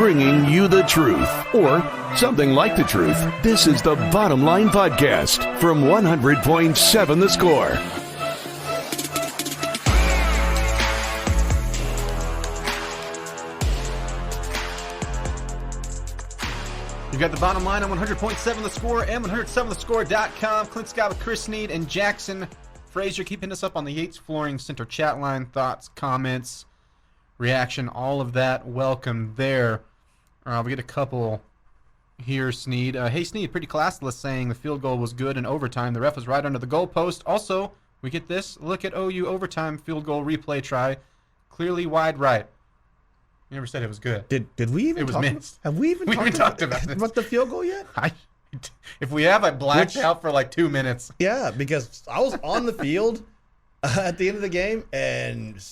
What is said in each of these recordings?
bringing you the truth, or something like the truth. This is the Bottom Line Podcast from 100.7 The Score. You got the Bottom Line on 100.7 The Score and 107thescore.com. Clint Scott with Chris Snead and Jaxon. Frazier, keeping us up on the Yates Flooring Center chat line. Thoughts, comments, reaction, all of that. Welcome there. We get a couple here, Snead. Hey, Snead, pretty classless, saying the field goal was good in overtime. The ref was right under the goalpost. Also, we get this. Look at OU overtime field goal replay try. Clearly wide right. You never said it was good. Did we even It was talk missed. Have we even talked about this. about the field goal yet? If we have, I blacked out for like 2 minutes. Yeah, because I was on the field at the end of the game and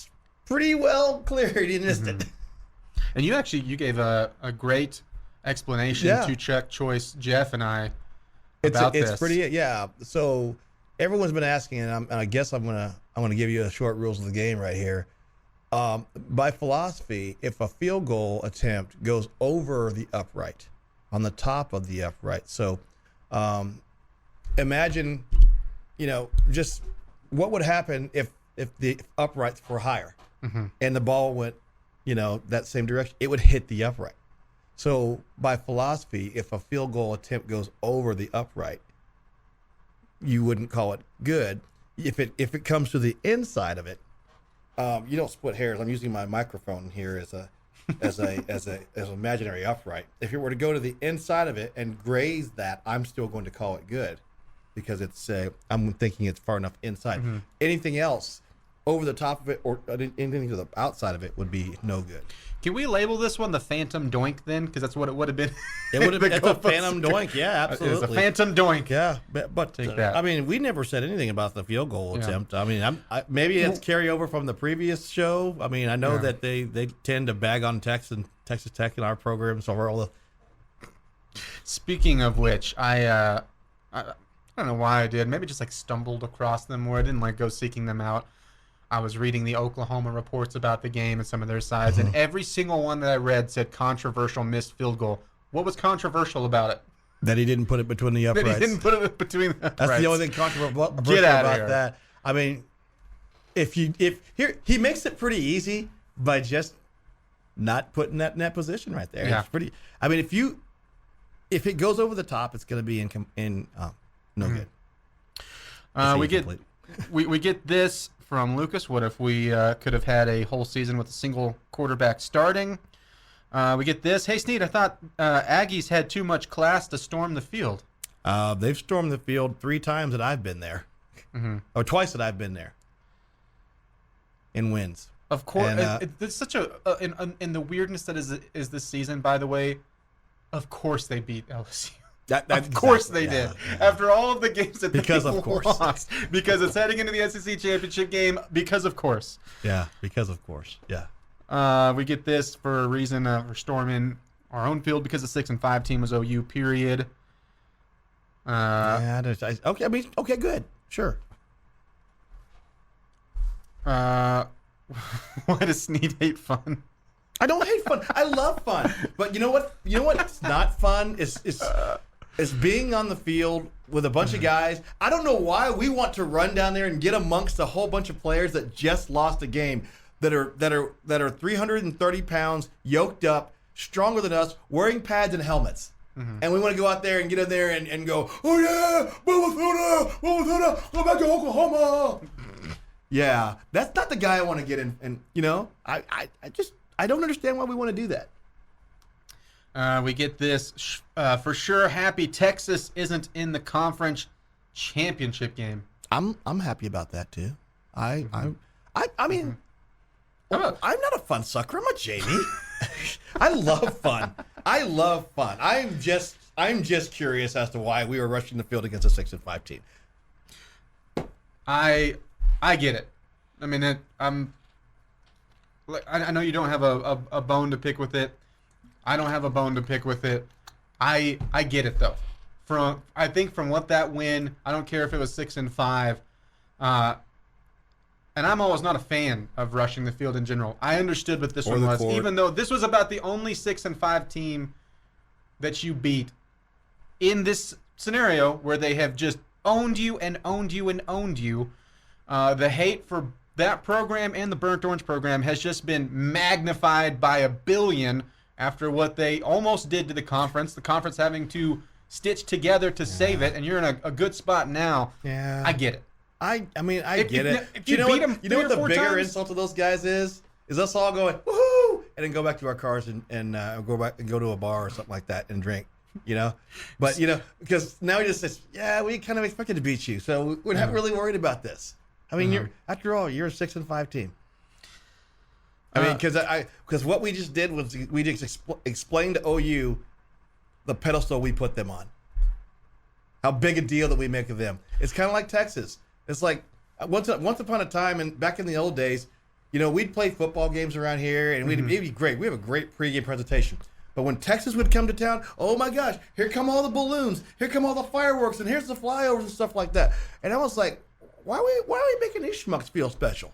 pretty well cleared. You missed it. And you gave a great explanation to Chuck Choice, Jeff, and I about this. It's pretty, yeah. So everyone's been asking, and I guess I'm gonna give you a short rules of the game right here. By philosophy, if a field goal attempt goes over the upright, on the top of the upright, so imagine, just what would happen if the uprights were higher and the ball went, that same direction, it would hit the upright. So by philosophy, if a field goal attempt goes over the upright, you wouldn't call it good. If it comes to the inside of it, you don't split hairs. I'm using my microphone here as an imaginary upright. If it were to go to the inside of it and graze that, I'm still going to call it good because I'm thinking it's far enough inside. Anything else over the top of it or anything to the outside of it would be no good. Can we label this one the Phantom Doink then? Because that's what it would have been. It would have been a Phantom Doink. Yeah, absolutely. It's a Phantom Doink. Yeah, but take that. I mean, we never said anything about the field goal attempt. I mean, maybe it's carryover from the previous show. I mean, I know that they tend to bag on Texas Tech in our program, so we're all the. Speaking of which, I don't know why I did. Maybe just stumbled across them where I didn't go seeking them out. I was reading the Oklahoma reports about the game and some of their sides, and every single one that I read said controversial missed field goal. What was controversial about it? That he didn't put it between the uprights. That he didn't put it between the uprights. That's the only thing controversial about that. I mean, if he makes it pretty easy by just not putting that in that position right there. Yeah. It's pretty. I mean, if it goes over the top, it's going to be no good. We get this from Lucas. What if we could have had a whole season with a single quarterback starting? We get this. Hey, Snead, I thought Aggies had too much class to storm the field. They've stormed the field 3 times that I've been there. Or twice that I've been there. In wins. Of course. It's such in the weirdness that is this season, by the way, of course they beat LSU. Of course they did. Yeah. After all of the games that they lost. Because it's heading into the SEC championship game. Because of course. Yeah, because of course. Yeah. We get this for a reason. We're storming our own field because the 6-5 team was OU, period. Okay, good. Sure. Why does Snead hate fun? I don't hate fun. I love fun. But you know what? It's not fun is being on the field with a bunch of guys. I don't know why we want to run down there and get amongst a whole bunch of players that just lost a game that are 330 pounds, yoked up, stronger than us, wearing pads and helmets. And we want to go out there and get in there and go, oh yeah, Minnesota, go back to Oklahoma. Yeah, that's not the guy I want to get in. And I don't understand why we want to do that. We get this for sure. Happy Texas isn't in the conference championship game. I'm happy about that too. I mean, I'm not a fun sucker. I'm a Jamie. I love fun. I'm just curious as to why we were rushing the field against a 6-5 team. I get it. I mean, I know you don't have a bone to pick with it. I don't have a bone to pick with it. I get it though. I think from what that win, I don't care if it was 6-5. I And I'm always not a fan of rushing the field in general. I understood what this Or one the was, court. even though this was about the only 6-5 team that you beat in this scenario where they have just owned you and owned you and owned you. The hate for that program and the Burnt Orange program has just been magnified by 1 billion after what they almost did to the conference having to stitch together to save it, and you're in a good spot now. Yeah. I get it. I mean, I get it. If you beat what, them you know what the 4 bigger times? insult to those guys is us all going, woohoo, and then go back to our cars and go back and go to a bar or something like that and drink, But, because now he just says, yeah, we kind of expected to beat you, so we're not really worried about this. I mean, after all, you're a 6-5 team. I mean, because what we just did was we just explained to OU the pedestal we put them on. How big a deal that we make of them. It's kind of like Texas. It's like once upon a time, and back in the old days, we'd play football games around here, and it'd be great. We have a great pregame presentation. But when Texas would come to town, oh my gosh, here come all the balloons, here come all the fireworks, and here's the flyovers and stuff like that. And I was like, why are we making these schmucks feel special?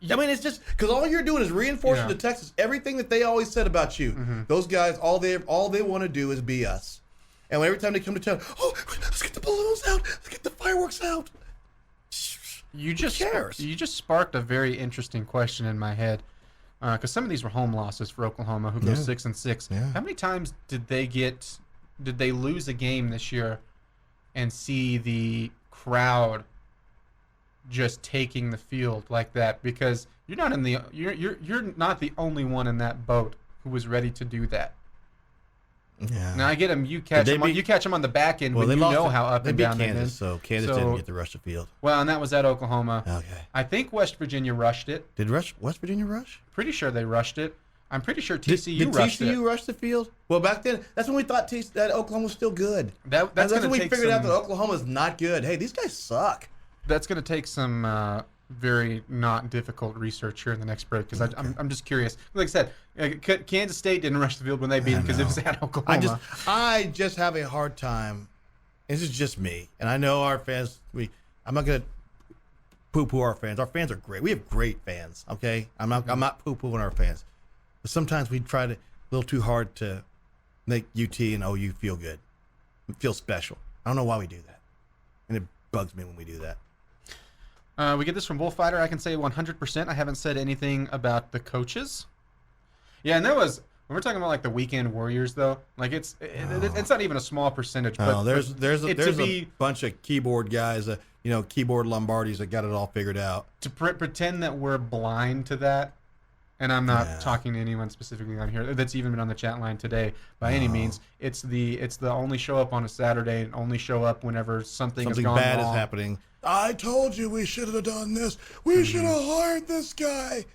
I mean, it's just because all you're doing is reinforcing to Texas everything that they always said about you. Those guys, all they want to do is be us. And every time they come to town, oh, let's get the balloons out, let's get the fireworks out. You just cares? You just sparked a very interesting question in my head, because some of these were home losses for Oklahoma, who goes 6-6. Yeah. How many times did they lose a game this year, and see the crowd just taking the field like that? Because you're not the only one in that boat who was ready to do that. Yeah. Now I get them. You catch them on the back end when you know how up and down they beat Kansas, they've been. so Kansas didn't get to rush the field. Well, and that was at Oklahoma. Okay. I think West Virginia rushed it. Did West Virginia rush? Pretty sure they rushed it. I'm pretty sure TCU did rushed TCU it. rush the field? Well, back then, that's when we thought that Oklahoma was still good. That's when we take figured out some- that Oklahoma is not good. Hey, these guys suck. That's going to take some very not difficult research here in the next break, because I'm just curious. Like I said, Kansas State didn't rush the field when they beat them because it was at Oklahoma. I just have a hard time. This is just me, and I know our fans. I'm not gonna poo-poo our fans. Our fans are great. We have great fans. Okay, I'm not poo-pooing our fans, but sometimes we try to a little too hard to make UT and OU feel good, feel special. I don't know why we do that, and it bugs me when we do that. We get this from Bullfighter. I can say 100%. I haven't said anything about the coaches. Yeah, and that was when we're talking about like the weekend warriors, though. Like it's not even a small percentage. But there's a bunch of keyboard guys, keyboard Lombardis that got it all figured out. To pretend that we're blind to that, and I'm not talking to anyone specifically on here that's even been on the chat line today by any means. It's the only show up on a Saturday and only show up whenever something has gone bad wrong. is happening. I told you we should have done this. We should have hired this guy.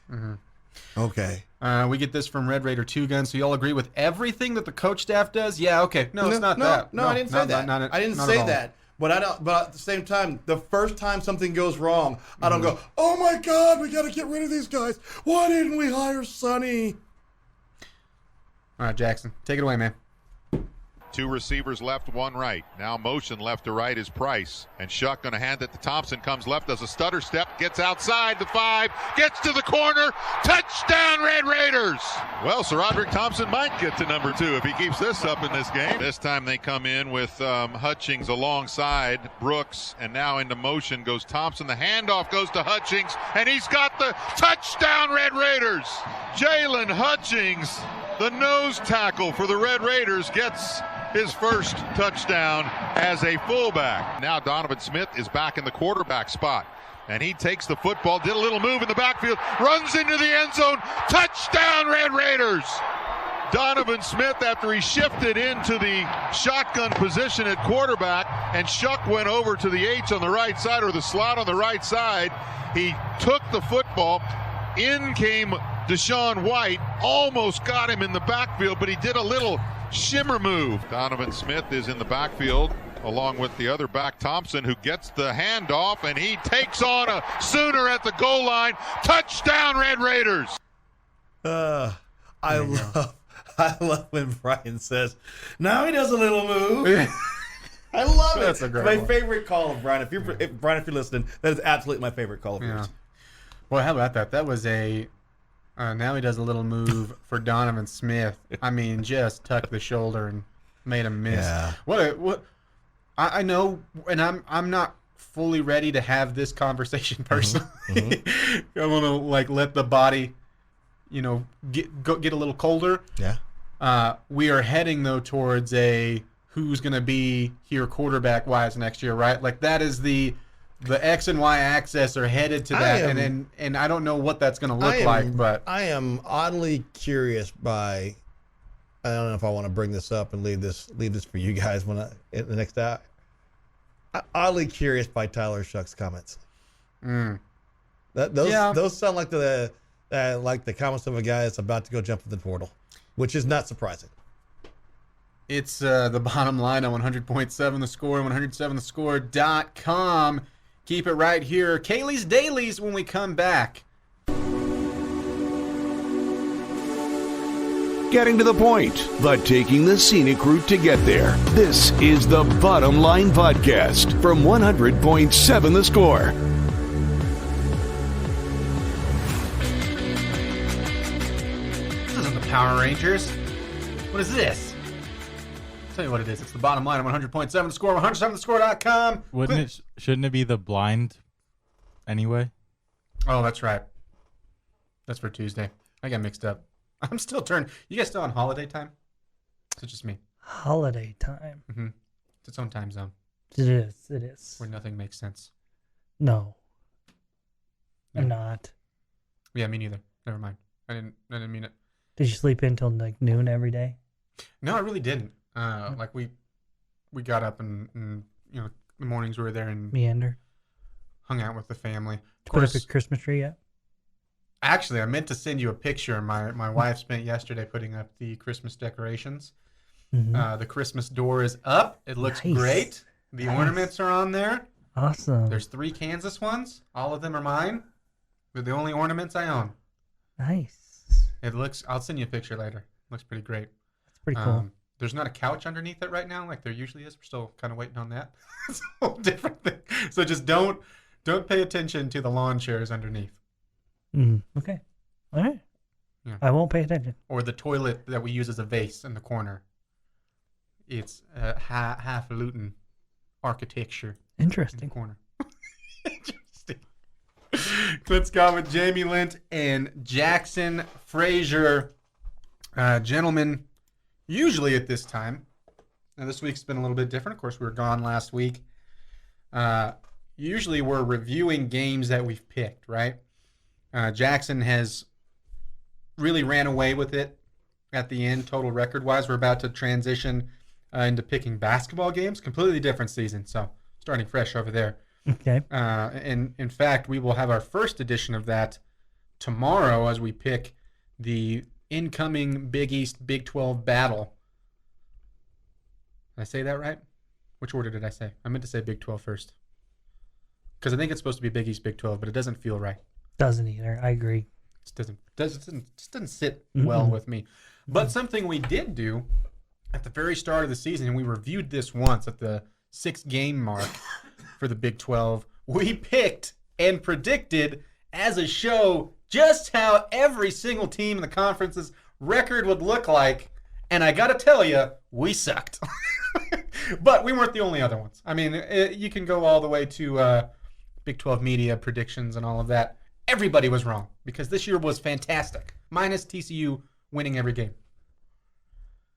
Okay. We get this from Red Raider 2 Gun. So you all agree with everything that the coach staff does? Yeah. Okay. No, it's not that. No, I didn't say that. I didn't say that. But at the same time, the first time something goes wrong, I don't go, oh my God, we got to get rid of these guys. Why didn't we hire Sonny? All right, Jackson, take it away, man. 2 receivers left, 1 right. Now motion left to right is Price. And Shuck going to hand it to Thompson. Comes left, does a stutter step, gets outside the 5, gets to the corner. Touchdown, Red Raiders! Well, Sir Roderick Thompson might get to number 2 if he keeps this up in this game. This time they come in with Hutchings alongside Brooks. And now into motion goes Thompson. The handoff goes to Hutchings. And he's got the touchdown, Red Raiders! Jalen Hutchings, the nose tackle for the Red Raiders, gets his first touchdown as a fullback. Now Donovan Smith is back in the quarterback spot, and he takes the football, did a little move in the backfield, runs into the end zone. Touchdown, Red Raiders! Donovan Smith, after he shifted into the shotgun position at quarterback, and Shuck went over to the H on the right side, or the slot on the right side, he took the football. In came Deshaun White, almost got him in the backfield, but he did a little shimmer move. Donovan Smith is in the backfield along with the other back, Thompson, who gets the handoff, and he takes on a Sooner at the goal line. Touchdown, Red Raiders! I love when Brian says, now he does a little move. I love it. That's a great my one. favorite call of Brian. If you're listening, that is absolutely my favorite call of yours. Boy, how about that? That was a. Now he does a little move for Donovan Smith. I mean, just tucked the shoulder and made him miss. Yeah. What? I know, and I'm not fully ready to have this conversation personally. I want to let the body, get a little colder. Yeah. We are heading though towards a who's going to be here quarterback wise next year, right? Like that is the X and Y axis are headed to that, and I don't know what that's going to look like, but I am oddly curious by. I don't know if I want to bring this up and leave this for you guys in the next hour. Oddly curious by Tyler Shuck's comments. Those sound like the comments of a guy that's about to go jump in the portal, which is not surprising. It's the bottom line on 100.7 The Score and 107thescore.com. Keep it right here. Kaylee's Dailies when we come back. Getting to the point, but taking the scenic route to get there. This is the Bottom Line Podcast from 100.7 The Score. This isn't the Power Rangers. What is this? I'll tell you what it is. It's the bottom line on 100.7 The Score, 107thescore.com. Shouldn't it be the blind anyway? Oh, that's right. That's for Tuesday. I got mixed up. I'm still turned. You guys still on holiday time? Is it just me? Holiday time. Mm-hmm. It's its own time zone. It is. It is. Where nothing makes sense. No. Yeah. I'm not. Yeah, me neither. Never mind. I didn't mean it. Did you sleep in till noon every day? No, I really didn't. We got up and the mornings we were there and Meander. hung out with the family. Of Put up course, a Christmas tree yet? actually, I meant to send you a picture. My wife spent yesterday putting up the Christmas decorations. Mm-hmm. The Christmas door is up. It looks Nice. great. The ornaments are on there. Awesome. There's 3 Kansas ones. All of them are mine. They're the only ornaments I own. Nice. It looks. I'll send you a picture later. Looks pretty great. That's pretty cool. There's not a couch underneath it right now, like there usually is. We're still kind of waiting on that. It's a whole different thing. So just don't pay attention to the lawn chairs underneath, Okay. All right. Yeah. I won't pay attention. or the toilet that we use as a vase in the corner. It's highfalutin architecture in the Interesting. corner. Interesting. Clint Scott with Jamie Lent and Jaxon Frazier. Gentlemen, usually at this time, now this week's been a little bit different. Of course, we were gone last week. Usually we're reviewing games that we've picked, right? Jaxon has really ran away with it at the end, total record-wise. We're about to transition into picking basketball games. Completely different season, so starting fresh over there. Okay. And in fact, we will have our first edition of that tomorrow as we pick the incoming Big East Big 12 battle. Did I say that right? Which order did I say? I meant to say Big 12 first. Because I think it's supposed to be Big East Big 12, but it doesn't feel right. Doesn't either. I agree. It doesn't sit well with me. But something we did do at the very start of the season, and we reviewed this once at the 6-game mark for the Big 12, we picked and predicted as a show just how every single team in the conference's record would look like. And I got to tell you, we sucked. But we weren't the only other ones. I mean, you can go all the way to Big 12 media predictions and all of that. Everybody was wrong because this year was fantastic, minus TCU winning every game.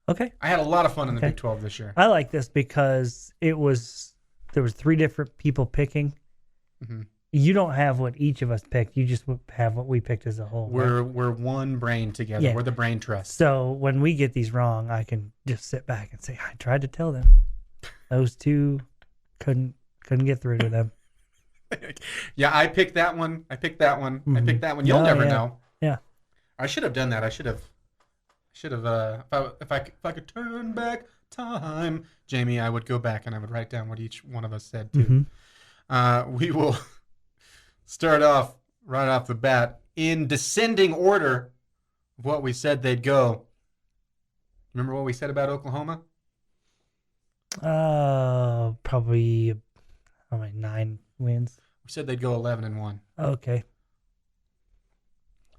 Okay. I had a lot of fun in the Okay. Big 12 this year. I like this because there was 3 different people picking. Mm-hmm. You don't have what each of us picked. You just have what we picked as a whole. right? We're one brain together. Yeah. We're the brain trust. So when we get these wrong, I can just sit back and say, I tried to tell them. Those 2 couldn't get through to them. Yeah, I picked that one. I picked that one. I Mhm. picked that one. You'll Oh, never yeah. know. Yeah. I should have done that. I should have. If I could turn back time, Jamie, I would go back and I would write down what each one of us said too. Mhm. We will start off right off the bat in descending order of what we said they'd go. Remember what we said about Oklahoma? Probably how many 9 wins? We said they'd go 11-1. Okay.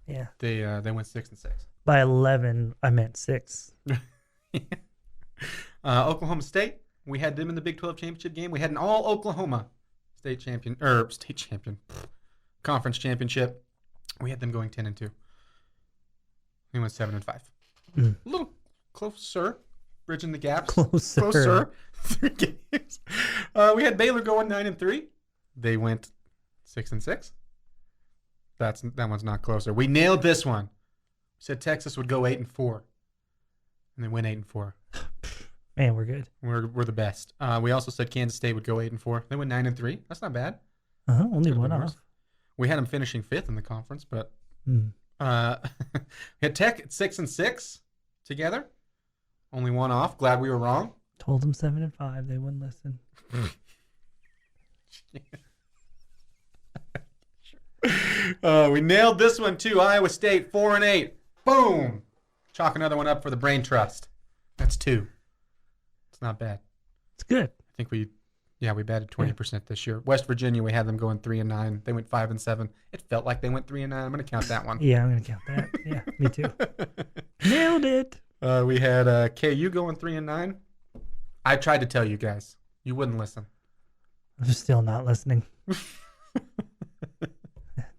Yeah. They went 6-6. By 11, I meant 6. Oklahoma State. We had them in the Big 12 championship game. We had an all Oklahoma conference championship. We had them going 10-2. They went 7-5. A little closer, bridging the gaps. Closer. 3 games. We had Baylor going 9-3. They went 6-6. That one's not closer. We nailed this one. We said Texas would go 8-4, and they went 8-4. Man, we're good. We're the best. We also said Kansas State would go 8-4. They went 9-3. That's not bad. Only one off. We had them finishing 5th in the conference, but we had Tech at 6-6 together. Only one off. Glad we were wrong. Told them 7-5. They wouldn't listen. We nailed this one too. Iowa State 4-8. Boom. Chalk another one up for the Brain Trust. That's 2. It's not bad. It's good. I think we batted 20% this year. West Virginia, we had them going 3-9. They went 5-7. It felt like they went 3-9. I'm going to count that one. Yeah, I'm going to count that. Yeah, me too. Nailed it. We had KU going 3-9. I tried to tell you guys. You wouldn't listen. I'm still not listening.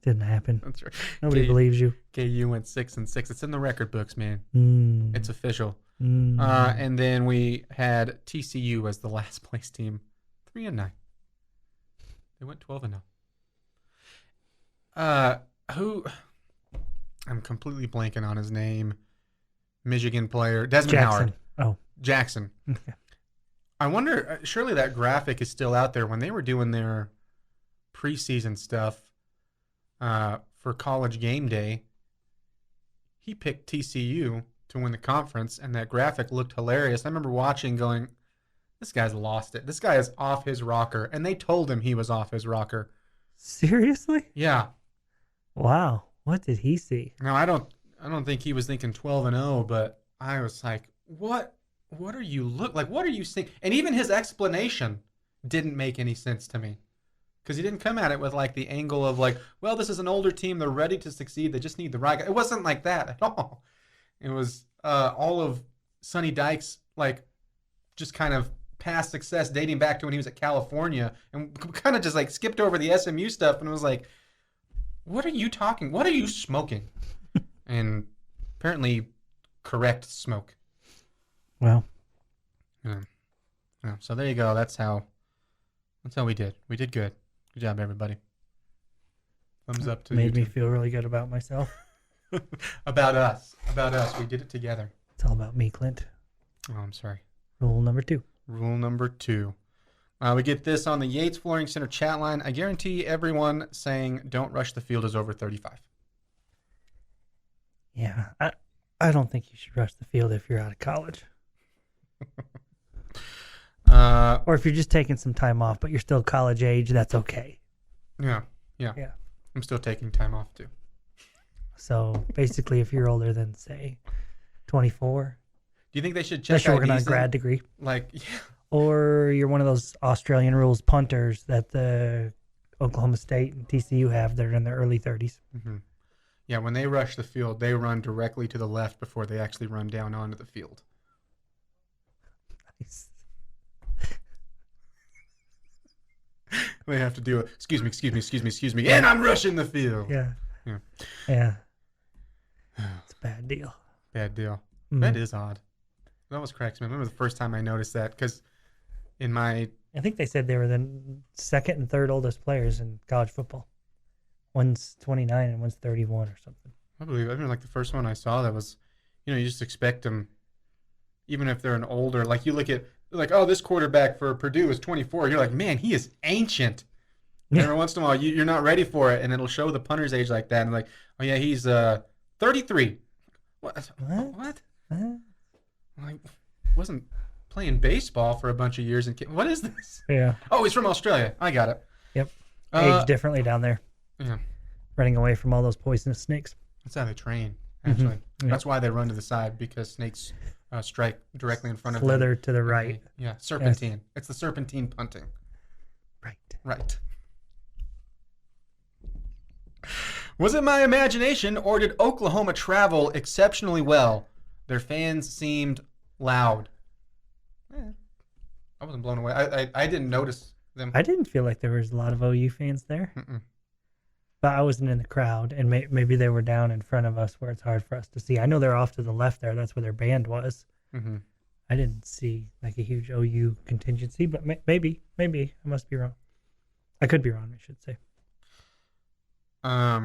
Didn't happen. That's right. Nobody believes you. KU went 6-6. It's in the record books, man. It's official. And then we had TCU as the last place team, 3-9. They went 12-0. Who? I'm completely blanking on his name. Michigan player, Desmond Howard. Oh, Jaxon. okay. I wonder. Surely that graphic is still out there when they were doing their preseason stuff. For College Game Day, he picked TCU to win the conference, and that graphic looked hilarious. I remember watching going, this guy's lost it. This guy is off his rocker, and they told him he was off his rocker. Seriously? Yeah. Wow. What did he see? Now, I don't think he was thinking 12-0, but I was like, what are you what are you seeing? And even his explanation didn't make any sense to me. Because he didn't come at it with like the angle of like, well, this is an older team. They're ready to succeed. They just need the right guy. It wasn't like that at all. It was all of Sonny Dykes, like just kind of past success dating back to when he was at California, and kind of just like skipped over the SMU stuff and was like, what are you talking? What are you smoking? And apparently correct smoke. Well. Yeah. So there you go. That's how we did. We did good. Good job, everybody. Thumbs up to you. Made me feel really good about myself. About us. We did it together. It's all about me, Clint. Oh, I'm sorry. Rule number 2. Rule number 2. We get this on the Yates Flooring Center chat line. I guarantee everyone saying don't rush the field is over 35. Yeah, I don't think you should rush the field if you're out of college. Or if you're just taking some time off, but you're still college age, that's okay. Yeah. I'm still taking time off too. So basically, if you're older than say 24, do you think they should check? Unless you're working on a IDs grad degree, like, yeah. Or you're one of those Australian rules punters that the Oklahoma State and TCU have. They're in their early 30s. Mm-hmm. Yeah, when they rush the field, they run directly to the left before they actually run down onto the field. Nice. They have to do it. Excuse me, and I'm rushing the field. Yeah. It's a bad deal. Bad deal. Mm. That is odd. That always cracks me. I remember the first time I noticed that because I think they said they were the second and third oldest players in college football. One's 29 and one's 31 or something. I believe. I mean, like the first one I saw that was, you just expect them, even if they're an older, like you look at, like, oh, this quarterback for Purdue is 24. You're like, man, he is ancient. And every once in a while, you're not ready for it, and it'll show the punter's age like that, and like, oh yeah, he's 33. What? Like, wasn't playing baseball for a bunch of years, and what is this? Yeah. Oh, he's from Australia. I got it. Yep. Age differently down there. Yeah. Running away from all those poisonous snakes. That's how they train. Actually, Yep. That's why they run to the side, because snakes strike directly in front of Slither them. to the right. Yeah, serpentine. It's the serpentine punting. Right. Was it my imagination, or did Oklahoma travel exceptionally well? Their fans seemed loud. I wasn't blown away. I didn't notice them. I didn't feel like there was a lot of OU fans there. Mm-mm. But I wasn't in the crowd, and maybe they were down in front of us where it's hard for us to see. I know they're off to the left there. That's where their band was. Mm-hmm. I didn't see like a huge OU contingency, but maybe I must be wrong. I could be wrong, I should say.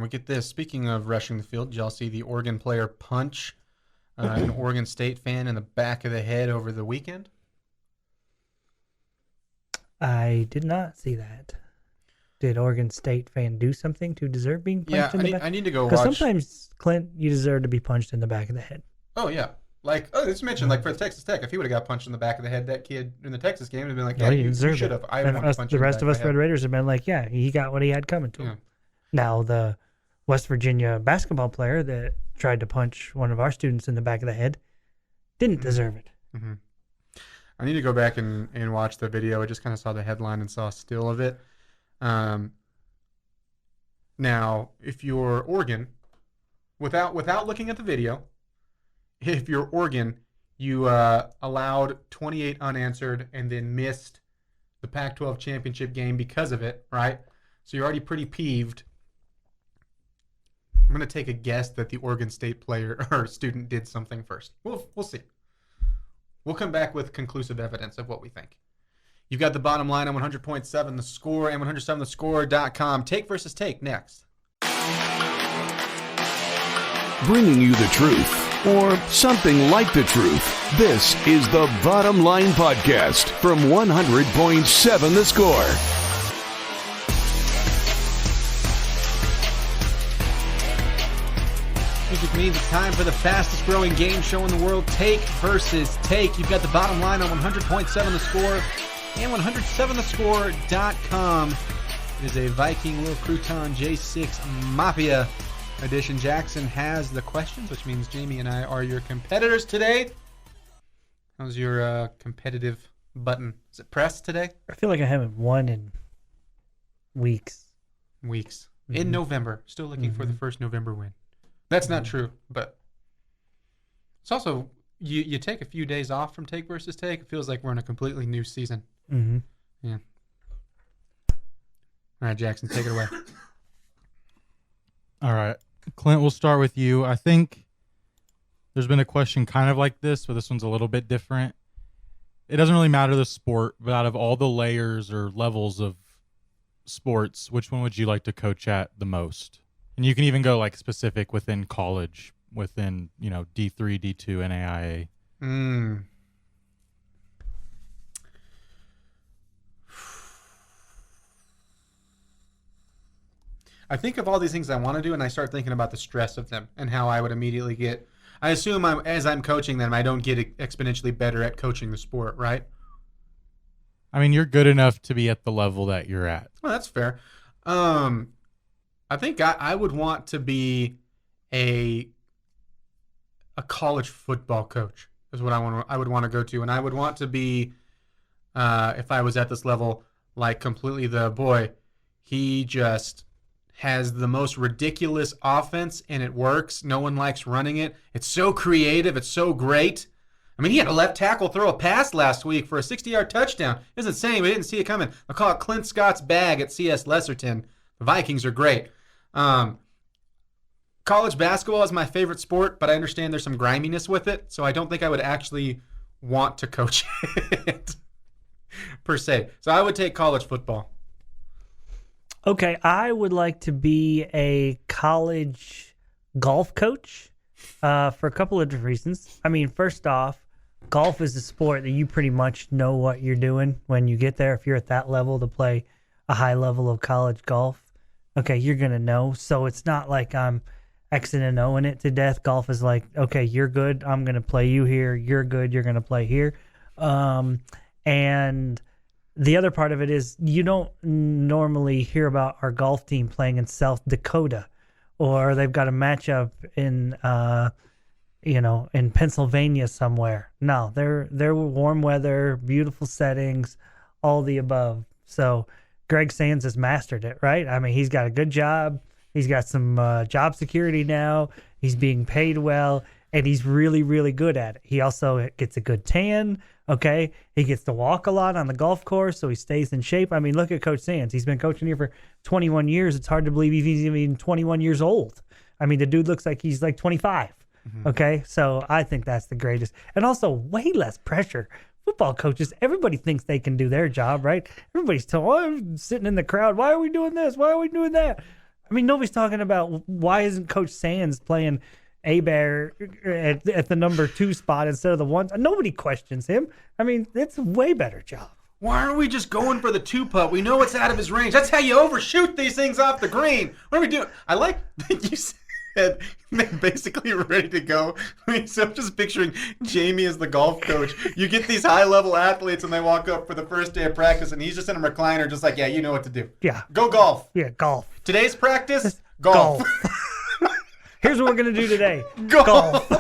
We get this. Speaking of rushing the field, did y'all see the Oregon player punch an Oregon State fan in the back of the head over the weekend? I did not see that. Did Oregon State fan do something to deserve being punched in the back? I need to go watch. Because sometimes, Clint, you deserve to be punched in the back of the head. Oh, yeah. Let's mention, for Texas Tech, if he would have got punched in the back of the head, that kid in the Texas game would have been like, yeah, he you should have. I want to punch the him in rest of back us the Red head. Raiders have been like, yeah, he got what he had coming to him. Now, the West Virginia basketball player that tried to punch one of our students in the back of the head didn't deserve it. Mm-hmm. I need to go back and watch the video. I just kind of saw the headline and saw a still of it. Now, if you're Oregon, without looking at the video, if you're Oregon, you allowed 28 unanswered and then missed the Pac-12 championship game because of it, right? So you're already pretty peeved. I'm going to take a guess that the Oregon State player or student did something first. We'll see. We'll come back with conclusive evidence of what we think. You've got the bottom line on 100.7 The Score and 107thescore.com. Take versus take next. Bringing you the truth, or something like the truth. This is the Bottom Line Podcast from 100.7 The Score. Music means it's time for the fastest growing game show in the world, Take versus Take. You've got the bottom line on 100.7 The Score and 107thescore.com. It is a Viking Little Crouton J6 Mafia edition. Jaxon has the questions, which means Jamie and I are your competitors today. How's your competitive button? Is it pressed today? I feel like I haven't won in weeks. Mm-hmm. In November. Still looking for the first November win. That's not true, but it's also, you take a few days off from Take versus Take. It feels like we're in a completely new season. Mm-hmm. Yeah. All right, Jaxon, take it away. All right. Clint, we'll start with you. I think there's been a question kind of like this, but this one's a little bit different. It doesn't really matter the sport, but out of all the layers or levels of sports, which one would you like to coach at the most? And you can even go like specific within college, within, D3, D2, NAIA. I think of all these things I want to do, and I start thinking about the stress of them and how I would immediately get. I assume as I'm coaching them, I don't get exponentially better at coaching the sport, right? I mean, you're good enough to be at the level that you're at. Well, that's fair. I think I would want to be a college football coach is what I would want to go to, and I would want to be if I was at this level, like completely he just has the most ridiculous offense and it works. No one likes running it. It's so creative. It's so great. I mean, he had a left tackle throw a pass last week for a 60-yard touchdown. It's insane. We didn't see it coming. I call it Clint Scott's bag at CS Lesserton. The Vikings are great. College basketball is my favorite sport, but I understand there's some griminess with it, so I don't think I would actually want to coach it per se. So I would take college football. Okay, I would like to be a college golf coach for a couple of different reasons. I mean, first off, golf is a sport that you pretty much know what you're doing when you get there. If you're at that level to play a high level of college golf, okay, you're going to know. So it's not like I'm Xing and O'ing it to death. Golf is like, okay, you're good, I'm going to play you here. You're good, you're going to play here. And the other part of it is you don't normally hear about our golf team playing in South Dakota, or they've got a matchup in in Pennsylvania somewhere. No, they're warm weather, beautiful settings, all the above. So Greg Sands has mastered it, right? I mean, he's got a good job. He's got some job security now. He's being paid well, and he's really, really good at it. He also gets a good tan, okay? He gets to walk a lot on the golf course, so he stays in shape. I mean, look at Coach Sands. He's been coaching here for 21 years. It's hard to believe he's even 21 years old. I mean, the dude looks like he's like 25, okay? So I think that's the greatest. And also way less pressure. Football coaches, everybody thinks they can do their job, right? Everybody's I'm sitting in the crowd. Why are we doing this? Why are we doing that? I mean, nobody's talking about why isn't Coach Sands playing A-Bear at the number 2 spot instead of the 1. Nobody questions him. I mean, it's a way better job. Why aren't we just going for the 2-putt? We know it's out of his range. That's how you overshoot these things off the green. What are we doing? I like that you said they're basically ready to go. I mean, so I'm just picturing Jamie as the golf coach. You get these high-level athletes, and they walk up for the first day of practice, and he's just in a recliner just like, yeah, you know what to do. Yeah. Go golf. Yeah, golf. Today's practice, golf. Here's what we're going to do today. Golf.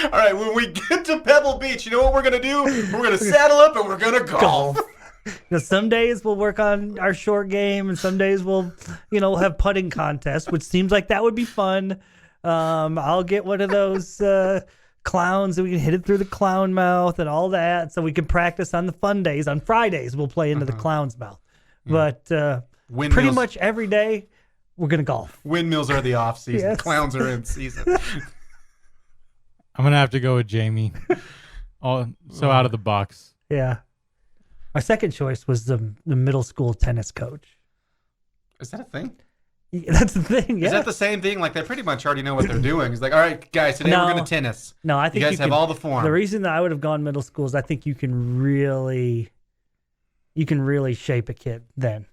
All right, when we get to Pebble Beach, you know what we're going to do? We're going to saddle up and we're going to golf. Some days we'll work on our short game, and some days we'll have putting contests, which seems like that would be fun. I'll get one of those clowns and we can hit it through the clown mouth and all that, so we can practice on the fun days. On Fridays, we'll play into the clown's mouth. But pretty much every day, we're going to golf. Windmills are the off season. Yes. Clowns are in season. I'm going to have to go with Jamie. So out of the box. Yeah. My second choice was the middle school tennis coach. Is that a thing? Yeah, that's the thing, yeah. Is that the same thing? Like, they pretty much already know what they're doing. It's like, all right, guys, today we're going to tennis. No, I think you guys have all the form. The reason that I would have gone middle school is I think you can really shape a kid then.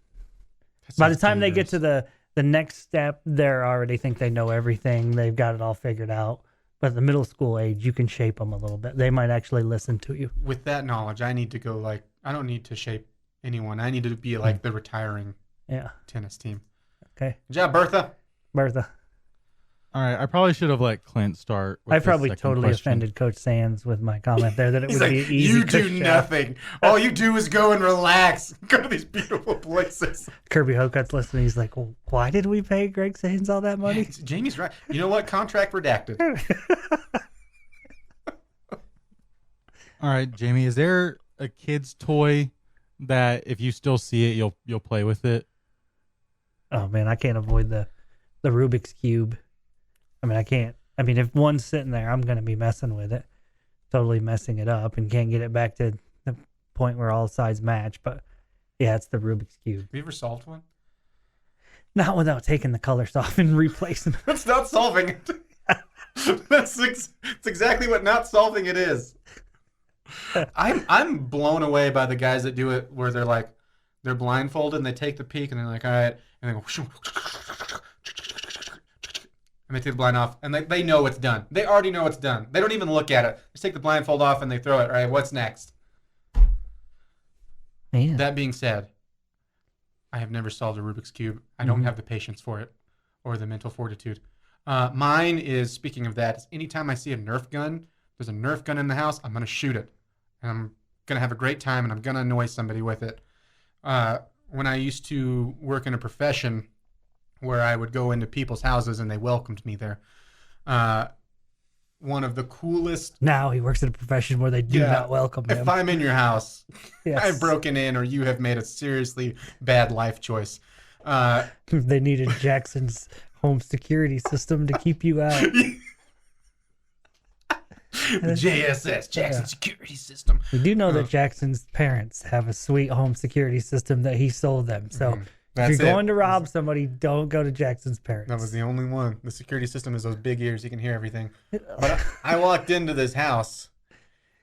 By the time they get to the next step, they're already think they know everything. They've got it all figured out. But at the middle school age, you can shape them a little bit. They might actually listen to you. With that knowledge, I need to go I don't need to shape anyone. I need to be like the retiring tennis team. Okay. Good job, Bertha. All right, I probably should have let Clint start. I probably totally offended Coach Sands with my comment there that it would be easy. You do nothing. All you do is go and relax. Go to these beautiful places. Kirby Hokut's listening. He's like, well, why did we pay Greg Sands all that money? Jamie's right. You know what? Contract redacted. All right, Jamie, is there a kid's toy that if you still see it, you'll play with it? Oh man, I can't avoid the Rubik's Cube. I mean, I can't. I mean, if one's sitting there, I'm going to be messing with it, totally messing it up, and can't get it back to the point where all sides match. But yeah, it's the Rubik's Cube. Have you ever solved one? Not without taking the colors off and replacing them. That's not solving it. That's exactly what not solving it is. I'm blown away by the guys that do it where they're blindfolded and they take the peek and they're like, all right, and they go, and they take the blind off and they know it's done. They already know it's done. They don't even look at it. Just take the blindfold off and they throw it. All right, what's next? Man. That being said, I have never solved a Rubik's Cube. I don't have the patience for it or the mental fortitude. Mine is, speaking of that, is anytime I see a Nerf gun, there's a Nerf gun in the house, I'm going to shoot it. And I'm going to have a great time, and I'm going to annoy somebody with it. When I used to work in a profession where I would go into people's houses and they welcomed me there, one of the coolest... Now he works in a profession where they do not welcome him. If I'm in your house, yes. I've broken in or you have made a seriously bad life choice. They needed Jackson's home security system to keep you out. The JSS, Jaxon Security System. We do know that Jackson's parents have a sweet home security system that he sold them. So if you're going to rob somebody, don't go to Jackson's parents. That was the only one. The security system is those big ears. You can hear everything. But I walked into this house,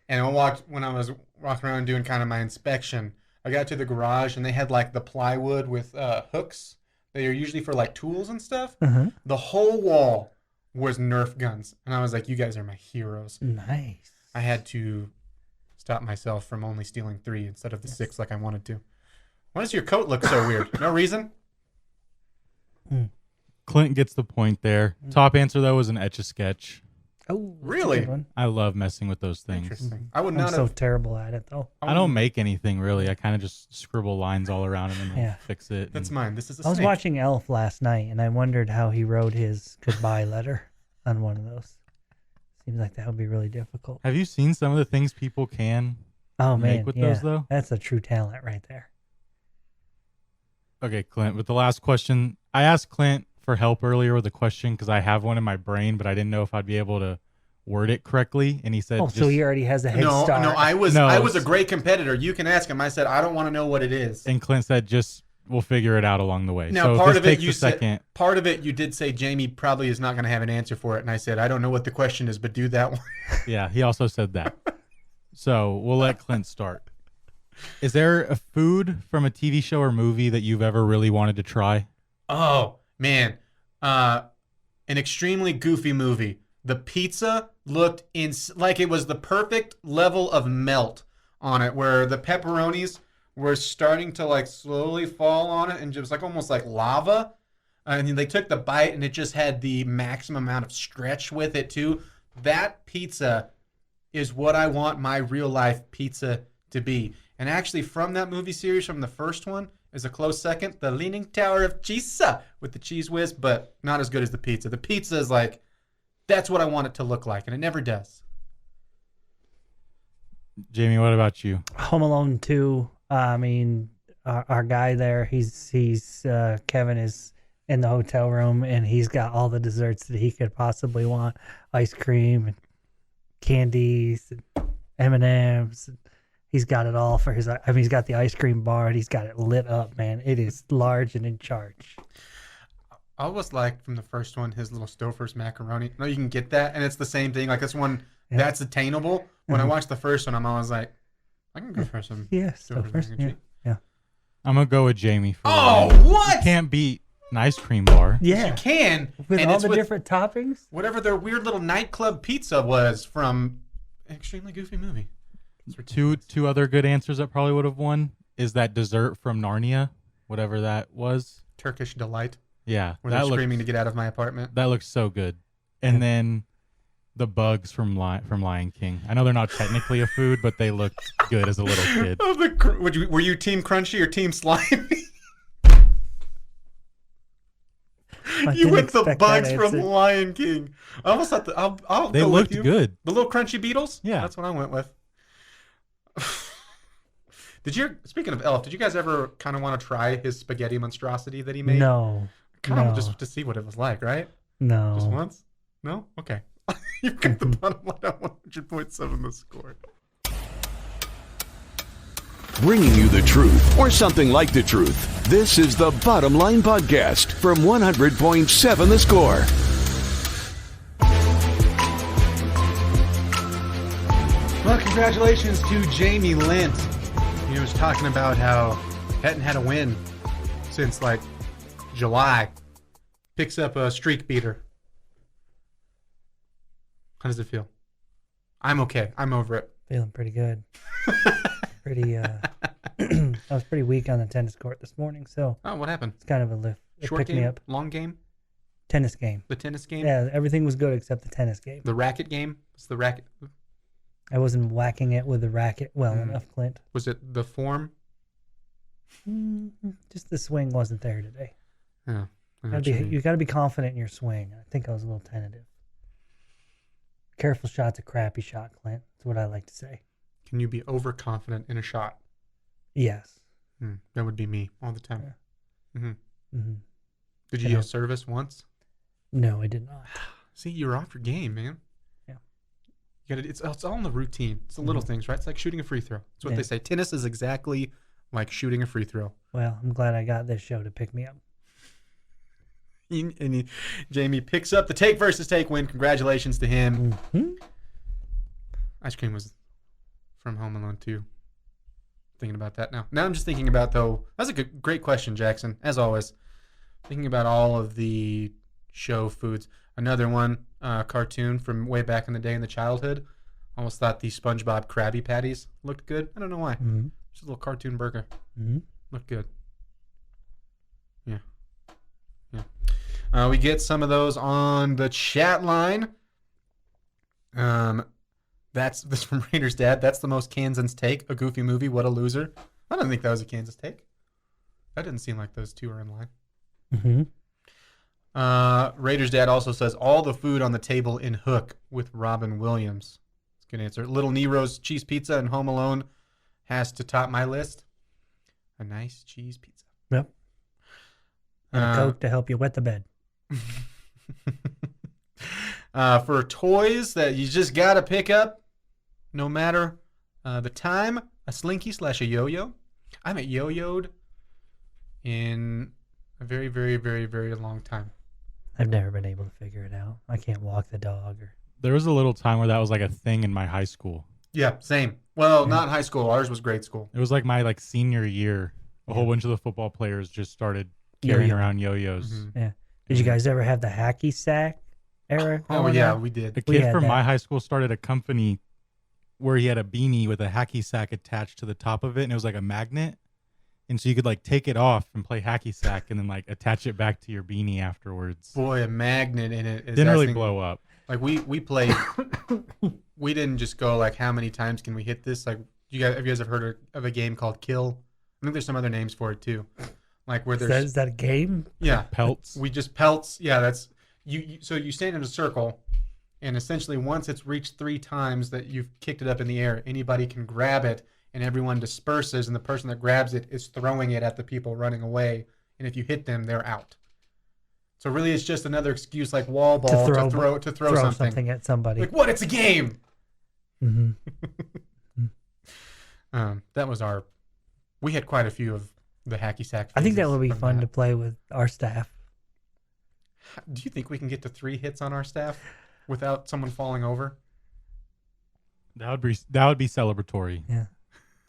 and when I was walking around doing kind of my inspection, I got to the garage, and they had like the plywood with hooks. They are usually for like tools and stuff. The whole wall was Nerf guns. And I was like, you guys are my heroes. Nice. I had to stop myself from only stealing 3 instead of the 6 like I wanted to. Why does your coat look so weird? No reason? Clint gets the point there. Top answer, though, was an Etch-a-Sketch. Oh, that's a Really? good one. I love messing with those things. Interesting. I would I'm not so have. terrible at it, though. I don't make anything really. I kind of just scribble lines all around and then Yeah. fix it. That's and- mine. This is a I was snake. watching Elf last night, and I wondered how he wrote his goodbye letter on one of those. Seems like that would be really difficult. Have you seen some of the things people can Oh make man, with yeah, those though? that's a true talent right there. Okay, Clint, with the last question, I asked Clint for help earlier with a question because I have one in my brain, but I didn't know if I'd be able to word it correctly. And he said, Oh, so he already has a head No, start. no, I was No, a it's- great competitor. You can ask him. I said I don't want to know what it is. and Clint said, just we'll figure it out along the way. Now, so if part this of it takes you a said. second. Part of it you did say Jamie probably is not going to have an answer for it, and I said I don't know what the question is, but do that one. Yeah, he also said that. So we'll let Clint start. Is there a food from a TV show or movie that you've ever really wanted to try? Oh man, an extremely goofy movie. The pizza looked like it was the perfect level of melt on it, where the pepperonis were starting to like slowly fall on it, and it was like almost like lava. And they took the bite, and it just had the maximum amount of stretch with it too. That pizza is what I want my real life pizza to be. And actually, from that movie series, from the first one, is a close second, the Leaning Tower of Pisa with the cheese whiz, but not as good as the pizza. The pizza is like, that's what I want it to look like, and it never does. Jamie, what about you? Home Alone 2. I mean, our guy there, he's Kevin is in the hotel room, and he's got all the desserts that he could possibly want: ice cream and candies and M&Ms. He's got it all for his. I mean, he's got the ice cream bar, and he's got it lit up. Man, it is large and in charge. I always liked from the first one his little Stouffer's macaroni. No, you can get that, and it's the same thing. Like this one, Yeah. that's attainable. When I watched the first one, I'm always like, I can go for some Yes, Stouffer's Stouffer's, mac and cheese. yeah. I'm going to go with Jamie. For Oh, mine. what? You can't beat an ice cream bar. Yeah, You can, with and all it's the with different toppings. whatever their weird little nightclub pizza was from an extremely goofy movie. It's ridiculous. Two other good answers that probably would have won is that dessert from Narnia, whatever that was. Turkish delight, Yeah, where they're that screaming to looks get out of my apartment. that looks so good. And then the bugs from Lion King. I know they're not technically a food, but they looked good as a little kid. Oh, were you Team Crunchy or Team Slimy? I You didn't went the expect that bugs from answer. Lion King. I almost thought I'll They go looked with you. good. The little crunchy beetles? Yeah. That's what I went with. Speaking of Elf, did you guys ever kind of want to try his spaghetti monstrosity that he made? No, Kind of no. just to see what it was like, right? no. Just once? No? Okay. You've got the bottom line at 100.7 the score. Bringing you the truth, or something like the truth. This is the Bottom Line Podcast from 100.7 The Score. Well, congratulations to Jamie Lent. He was talking about how hadn't had a win since like July. Picks up a streak beater. How does it feel? I'm okay. I'm over it. Feeling pretty good. Pretty. I was pretty weak on the tennis court this morning, so Oh, what happened? it's kind of a lift. It Short picked game? me up. Long game? Tennis game. The tennis game? Yeah, everything was good except the tennis game. The racket game? It's the racket. I wasn't whacking it with the racket well Mm. enough, Clint. Was it the form? Just the swing wasn't there today. Yeah. I know what you mean. You got to be confident in your swing. I think I was a little tentative. Careful shot's a crappy shot, Clint. That's what I like to say. Can you be overconfident in a shot? Yes. That would be me all the time. hmm Did you Yeah. use service once? No, I did not. See, you're off your game, man. Yeah. You gotta, it's all in the routine. It's the little things, right? It's like shooting a free throw. That's what Yeah. they say. Tennis is exactly like shooting a free throw. Well, I'm glad I got this show to pick me up. Jamie picks up the take versus take win. Congratulations to him. Ice cream was from Home Alone 2. Thinking about that now. Now I'm just thinking about, though, that's a great question, Jackson, as always. Thinking about all of the show foods. Another one, cartoon from way back in the day in the childhood. Almost thought the SpongeBob Krabby Patties looked good. I don't know why. Just a little cartoon burger. Looked good. Yeah. We get some of those on the chat line. That's this from Raiders Dad. That's the most Kansans take. A goofy movie. What a loser. I don't think that was a Kansas take. That didn't seem like those two were in line. Raiders Dad also says all the food on the table in Hook with Robin Williams. That's a good answer. Little Nero's cheese pizza and Home Alone has to top my list. A nice cheese pizza. Yep. And a Coke to help you wet the bed. For toys that you just got to pick up, no matter the time, a Slinky / a yo-yo. I haven't yo-yoed in a very, very, very, very long time. I've never been able to figure it out. I can't walk the dog. There was a little time where that was like a thing in my high school. Yeah, same. Well, not high school. Ours was grade school. It was like my senior year. A whole bunch of the football players just started carrying around yo-yos. Mm-hmm. Yeah. Did you guys ever have the hacky sack era? Oh, yeah, we did. A kid from my high school started a company where he had a beanie with a hacky sack attached to the top of it, and it was like a magnet. And so you could take it off and play hacky sack and then attach it back to your beanie afterwards. Boy, a magnet in it. Didn't really blow up. We played, we didn't just go how many times can we hit this? Have you guys ever heard of a game called Kill? I think there's some other names for it too. Where there's. Is that a game? Yeah. Pelts. We just pelts. Yeah, that's so you stand in a circle, and essentially once it's reached 3 times that you've kicked it up in the air, anybody can grab it, and everyone disperses, and the person that grabs it is throwing it at the people running away, and if you hit them, they're out. So really, it's just another excuse wall ball to throw something at somebody. What? It's a game. Mm-hmm. That was our. We had quite a few of the hacky sack. I think that would be fun to play with our staff. Do you think we can get to 3 hits on our staff without someone falling over? That would be celebratory. Yeah.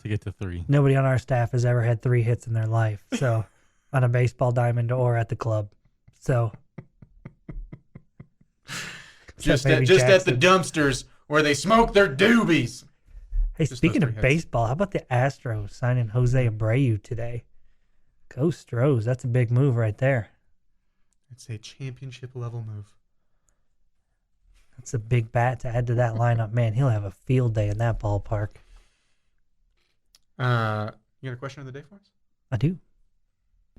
To get to 3. Nobody on our staff has ever had 3 hits in their life. So, on a baseball diamond or at the club. So, just at the dumpsters where they smoke their doobies. Hey, speaking of baseball, how about the Astros signing Jose Abreu today? Go Stros. That's a big move right there. It's a championship level move. That's a big bat to add to that lineup. Man, he'll have a field day in that ballpark. You got a question of the day for us? I do.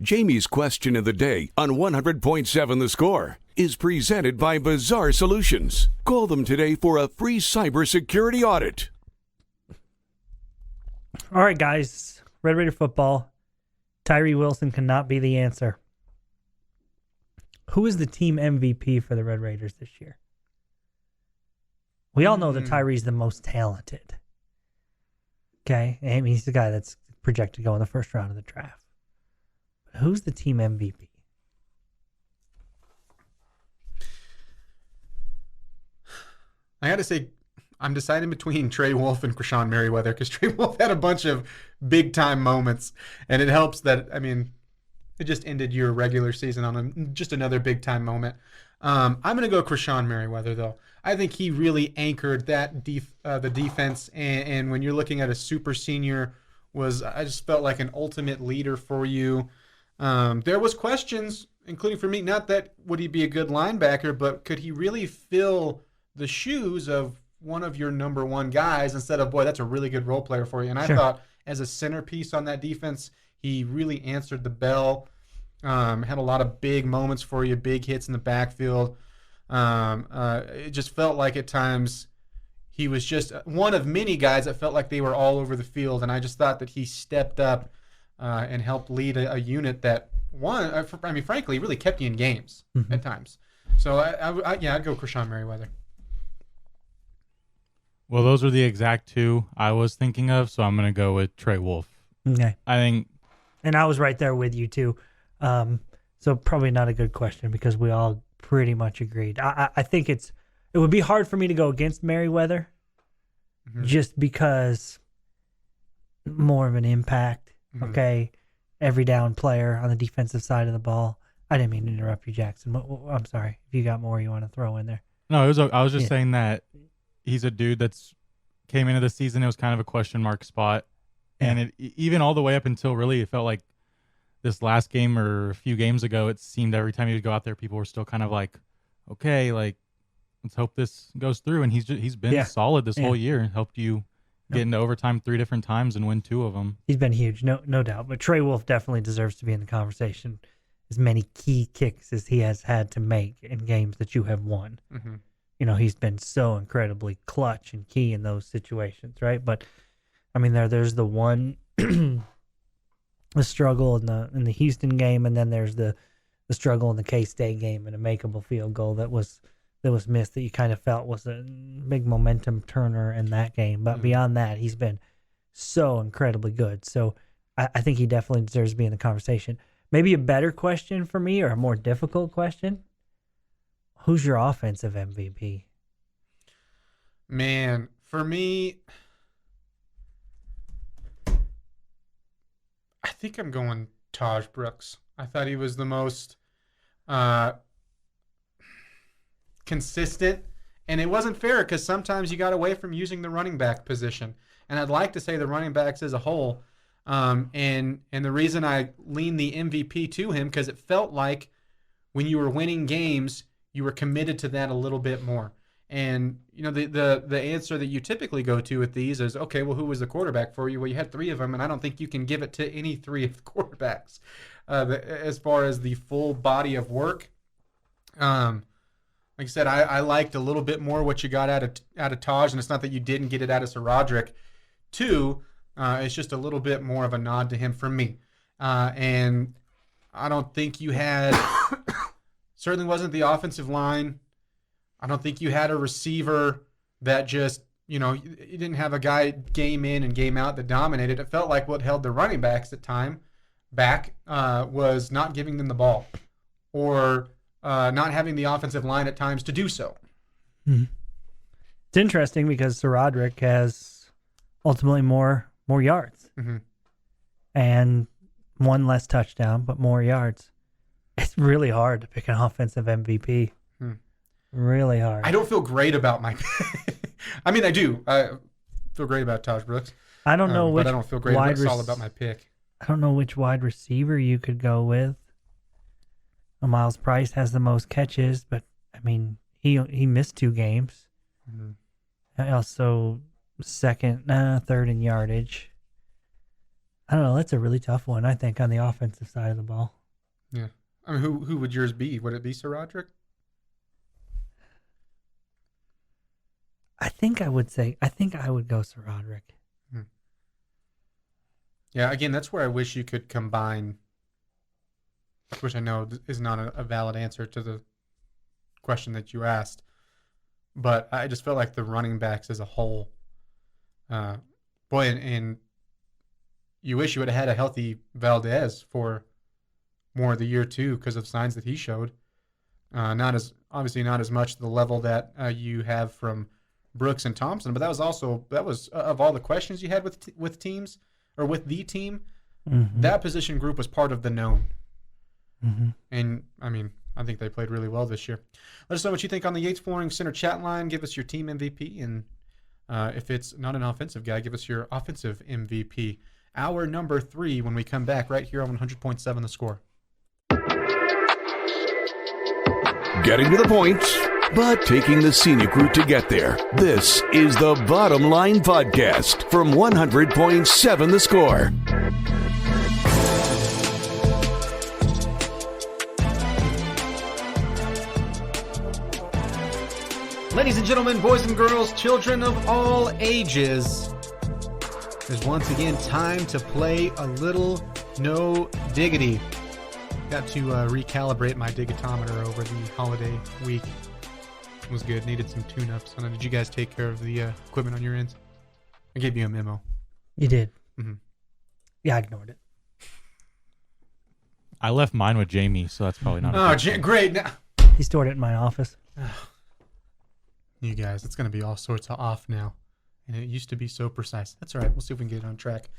Jamie's question of the day on 100.7 The Score is presented by Bizarre Solutions. Call them today for a free cybersecurity audit. All right, guys. Red Raider football. Tyree Wilson cannot be the answer. Who is the team MVP for the Red Raiders this year? We all know that Tyree's the most talented. Okay? I mean, he's the guy that's projected to go in the first round of the draft. But who's the team MVP? I got to say, I'm deciding between Trey Wolf and Krishan Merriweather because Trey Wolf had a bunch of big-time moments, and it helps that, it just ended your regular season on just another big-time moment. I'm going to go Krishan Merriweather, though. I think he really anchored that the defense, and when you're looking at a super senior, I just felt like an ultimate leader for you. There was questions, including for me, not that would he be a good linebacker, but could he really fill the shoes of one of your number one guys instead of, boy, that's a really good role player for you. And I thought as a centerpiece on that defense, he really answered the bell, had a lot of big moments for you, big hits in the backfield. It just felt like at times he was just one of many guys that felt like they were all over the field. And I just thought that he stepped up and helped lead a unit that frankly, really kept you in games at times. So I'd go Krishan Merriweather. Well, those are the exact 2 I was thinking of, so I'm going to go with Trey Wolf. Okay. I think. And I was right there with you, too. So probably not a good question because we all pretty much agreed. I think it would be hard for me to go against Merriweather just because more of an impact, okay? Every down player on the defensive side of the ball. I didn't mean to interrupt you, Jackson. I'm sorry. If you got more you want to throw in there. No, I was just saying that he's a dude that's came into the season. It was kind of a question mark spot. Yeah. And even all the way up until really it felt like this last game or a few games ago, it seemed every time he would go out there, people were still kind of like, okay, let's hope this goes through. And he's been solid this whole year and helped you get into overtime 3 different times and win 2 of them. He's been huge, no doubt. But Trey Wolff definitely deserves to be in the conversation. As many key kicks as he has had to make in games that you have won. Mm-hmm. You know, he's been so incredibly clutch and key in those situations, right? But I mean, there's the one the struggle in the Houston game, and then there's the struggle in the K-State game and a makeable field goal that was missed that you kind of felt was a big momentum turner in that game. But beyond that, he's been so incredibly good. So I think he definitely deserves to be in the conversation. Maybe a better question for me, or a more difficult question: who's your offensive MVP? Man, for me, I think I'm going Taj Brooks. I thought he was the most consistent, and it wasn't fair because sometimes you got away from using the running back position. And I'd like to say the running backs as a whole. And the reason I lean the MVP to him, because it felt like when you were winning games, you were committed to that a little bit more. And you know, the answer that you typically go to with these is, okay, well, who was the quarterback for you? Well, you had 3 of them, and I don't think you can give it to any 3 of the quarterbacks as far as the full body of work. Like I said, I liked a little bit more what you got out of Taj, and it's not that you didn't get it out of Roderick too. It's just a little bit more of a nod to him from me. And I don't think you had, certainly wasn't the offensive line. I don't think you had a receiver that just, you know, you didn't have a guy game in and game out that dominated. It felt like what held the running backs at time back was not giving them the ball, or not having the offensive line at times to do so. Mm-hmm. It's interesting because Sir Roderick has ultimately more yards and one less touchdown, but more yards. It's really hard to pick an offensive MVP. Really hard. I don't feel great about my I mean, I do. I feel great about Taj Brooks. I don't know which but I don't feel great about my pick. I don't know which wide receiver you could go with. Well, Miles Price has the most catches, but I mean, he missed 2 games. Also third in yardage. I don't know. That's a really tough one, I think, on the offensive side of the ball. Yeah. I mean, who would yours be? Would it be Sir Roderick? I think I would go Sir Roderick. Yeah, again, that's where I wish you could combine, which I know is not a valid answer to the question that you asked, but I just felt like the running backs as a whole, and you wish you would have had a healthy Valdez for more of the year too, because of signs that he showed. Not as much the level that you have from Brooks and Thompson, but that was of all the questions you had with teams or with the team, that position group was part of the known. And I mean, I think they played really well this year. Let us know what you think on the Yates Flooring Center chat line. Give us your team MVP, and if it's not an offensive guy, give us your offensive MVP. Hour number 3 when we come back right here on 100.7 The Score. Getting to the point, but taking the scenic route to get there. This is the Bottom Line Podcast from 100.7 The Score. Ladies and gentlemen, boys and girls, children of all ages, there's once again time to play a little No Diggity. Got to recalibrate my digitometer over the holiday week. It was good. Needed some tune-ups. Did you guys take care of the equipment on your ends? I gave you a memo. You did. Yeah, I ignored it. I left mine with Jamie, so that's probably not. Great. Now, He stored it in my office. you guys, it's going to be all sorts of off now. And it used to be so precise. That's all right. We'll see if we can get it on track.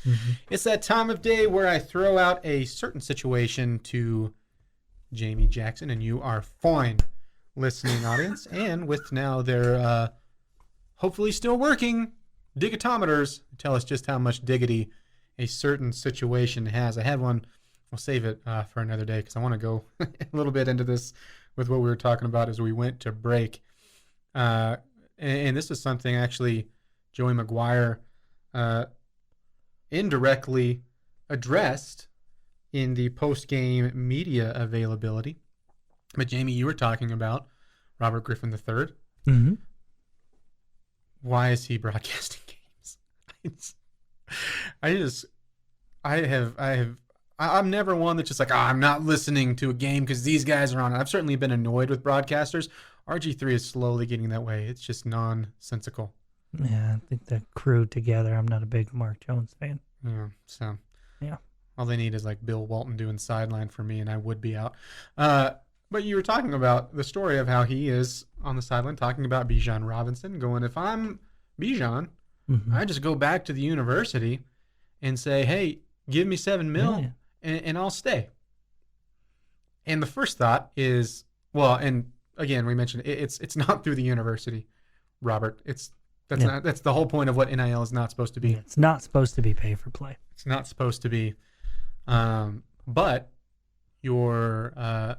It's that time of day where I throw out a certain situation to Jamie Jackson, and you are fine, listening audience. And with now their hopefully still working digitometers, tell us just how much diggity a certain situation has. I had one. We'll save it for another day because I want to go a little bit into this with what we were talking about as we went to break. And this is something actually Joey Maguire indirectly addressed in the post-game media availability. But Jamie, you were talking about Robert Griffin III. Mm-hmm. Why is he broadcasting games? I'm never one that's just like, I'm not listening to a game because these guys are on it. I've certainly been annoyed with broadcasters. RG3 is slowly getting that way. It's just nonsensical. Yeah, I think the crew together. I'm not a big Mark Jones fan. Yeah, so Yeah. all they need is like Bill Walton doing sideline for me, and I would be out. But you were talking about the story of how he is on the sideline talking about Bijan Robinson, going, if I'm Bijan, I just go back to the university and say, hey, give me $7 million and I'll stay. And the first thought is, well, and again, we mentioned it's not through the university, Robert. That's the whole point of what NIL is not supposed to be. It's not supposed to be pay for play. It's not supposed to be. But your,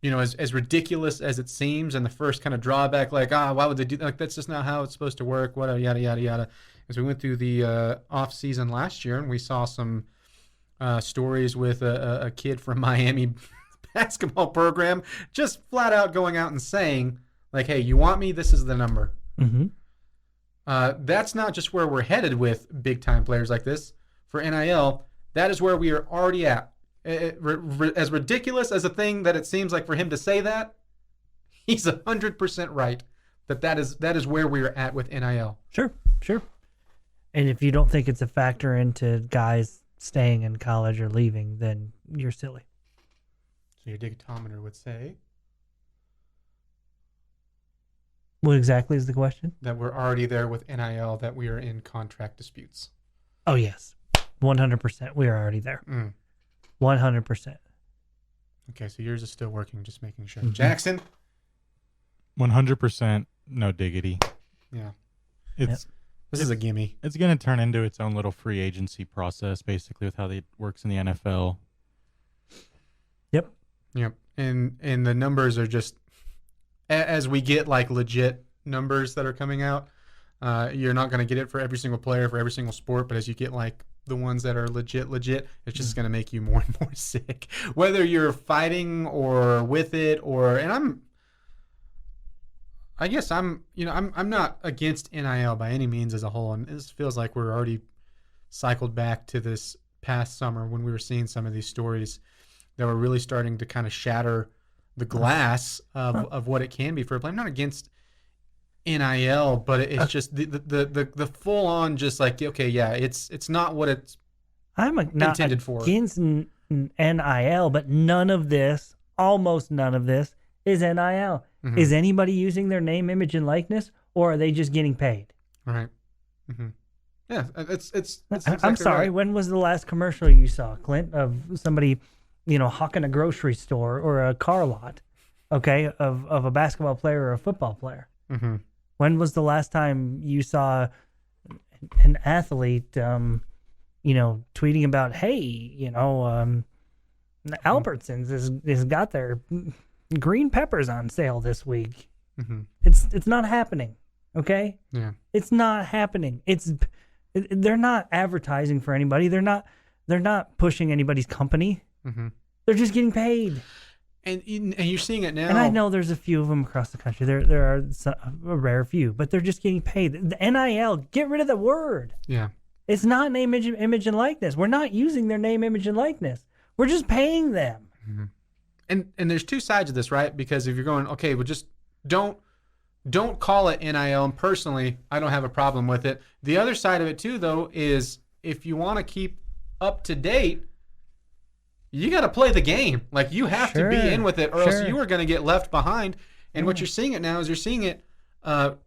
as ridiculous as it seems, and the first kind of drawback, like, why would they do that? Like, that's just not how it's supposed to work. What yada yada yada. As we went through the off season last year, and we saw some stories with a kid from Miami basketball program just flat out going out and saying, like, hey, you want me? This is the number. Mm-hmm. That's not just where we're headed with big time players like this. For NIL, that is where we are already at. As ridiculous as a thing that it seems like for him to say that, he's 100% right. That is where we are at with NIL. Sure. And if you don't think it's a factor into guys staying in college or leaving, then you're silly. So your digitometer would say What exactly is the question? that we're already there with NIL, that we are in contract disputes. Oh, yes. 100%. We are already there. 100%. Okay, so yours is still working, just making sure. Jackson? 100% no diggity. Yeah. This is a gimme. It's going to turn into its own little free agency process, basically, with how it works in the NFL. Yep. And the numbers are just, as we get like legit numbers that are coming out, you're not going to get it for every single player, for every single sport, but as you get like the ones that are legit, it's just going to make you more and more sick. Whether you're fighting or with it, I'm not against NIL by any means as a whole, and this feels like we're already cycled back to this past summer when we were seeing some of these stories that were really starting to kind of shatter the glass of what it can be for a player. I'm not against NIL, but it's just the full on, just like, okay, yeah, it's not what it's not intended for. Against NIL, but almost none of this is NIL. Mm-hmm. Is anybody using their name, image, and likeness, or are they just getting paid? Right. Mm-hmm. Yeah, it's exactly I'm sorry. right. When was the last commercial you saw, Clint, of somebody, hawking a grocery store or a car lot, okay, of a basketball player or a football player? Mm-hmm. When was the last time you saw an athlete, tweeting about, hey, Albertsons has got their green peppers on sale this week? Mm-hmm. It's not happening, okay? Yeah. It's not happening. They're not advertising for anybody. They're not pushing anybody's company. Mm-hmm. They're just getting paid. And you're seeing it now. And I know there's a few of them across the country. There are a rare few, but they're just getting paid. The NIL, get rid of the word. Yeah. It's not name, image, and likeness. We're not using their name, image, and likeness. We're just paying them. Mm-hmm. And there's two sides of this, right? Because if you're going, okay, well, just don't call it NIL. And personally, I don't have a problem with it. The other side of it too, though, is if you want to keep up to date, you got to play the game. Like, you have to be in with it, or else you are going to get left behind. And what you're seeing it now is you're seeing it